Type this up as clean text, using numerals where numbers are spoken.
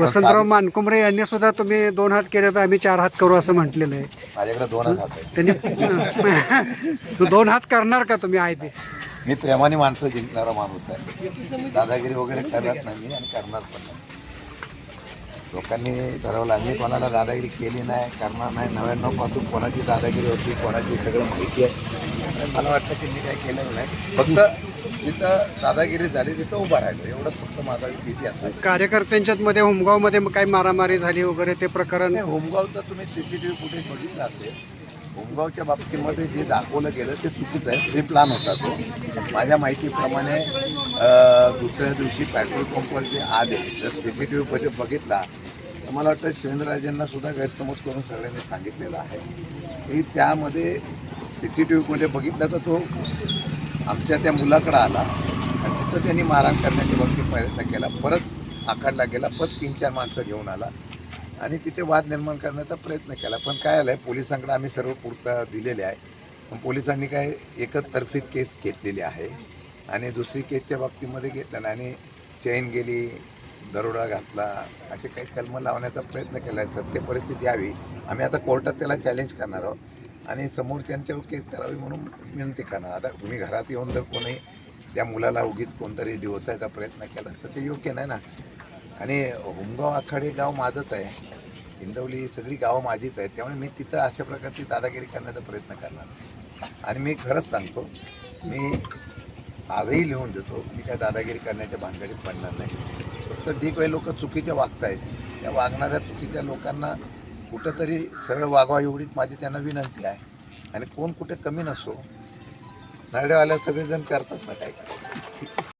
वसंतराव मानकुमरे यांनी सुद्धा तुम्ही 2 हात केले तर आम्ही 4 हात करू असं म्हटलेलं आहे. माझ्याकडे 2 हात आहेत. त्यांनी 2 हात करणार का तुम्ही आहे ते? मी प्रेमाने माणसं जिंकणारा माणूस आहे. दादागिरी वगैरे करत नाही मी आणि करणार पण नाही. लोकांनी ठरवलं. मी कोणाला दादागिरी केली नाही, करणार नाही. 99 पासून कोणाची दादागिरी होती, कोणाची सगळं माहिती आहे. मला वाटतं की मी काही केलेलं नाही. फक्त जिथं दादागिरी झाली तिथं उभा राहिलो, एवढंच फक्त माझा इतिहास आहे. कार्यकर्त्यांच्यात मध्ये होमगावमध्ये काही मारामारी झाली वगैरे ते प्रकरण? नाही, होमगावचं तुम्ही CCTV फुटेज बघितलं असेल. होमगावच्या बाबतीमध्ये जे दाखवलं गेलं ते चुकीचं आहे. प्री प्लॅन होता तो. माझ्या माहितीप्रमाणे दुसऱ्या दिवशी पेट्रोल पंपवर जे आले जर CCTV फुटेज बघितला तर मला वाटतं शिवेंद्रराजेंना सुद्धा गैरसमज करून सगळ्यांनी सांगितलेलं आहे की त्यामध्ये CCTV फुटेज बघितलं तर तो आमच्या त्या मुलाकडं आला आणि तिथं त्यांनी मारहाण करण्याच्या बाबतीत प्रयत्न केला. परत आखाडला गेला, परत 3-4 माणसं घेऊन आला आणि तिथे वाद निर्माण करण्याचा प्रयत्न केला. पण काय आलं आहे, पोलिसांकडे आम्ही सर्व पुरावा दिलेले आहे. पण पोलिसांनी काय एकतर्फी केस घेतलेली आहे आणि दुसरी केसच्या बाबतीमध्ये घेतलं नाही आणि चैन गेली, दरोडा घातला, असे काही कलमं लावण्याचा प्रयत्न केला आहे. सत्य परिस्थिती यावी. आम्ही आता कोर्टात त्याला चॅलेंज करणार आहोत आणि समोरच्यांच्यावर केस करावी म्हणून विनंती करणार. आता तुम्ही घरात येऊन जर कोणी त्या मुलाला उगीच कोणतरी डिवचायचा प्रयत्न केला तर ते योग्य नाही ना. आणि होमगाव आखाडे गाव माझंच आहे, हिंदवली सगळी गावं माझीच आहेत. त्यामुळे मी तिथं अशा प्रकारची दादागिरी करण्याचा प्रयत्न करणार नाही. आणि मी खरंच सांगतो, मी आजही लिहून देतो, मी काय दादागिरी करण्याच्या भानगडीत पडणार नाही. फक्त जे काही लोक चुकीचे वागत आहेत त्या वागणाऱ्या चुकीच्या लोकांना कुठंतरी सरळ वागवा एवढीच माझी त्यांना विनंती आहे. आणि कोण कुठे कमी नसो, नारळवाल्या सगळेजण करतात ना काय.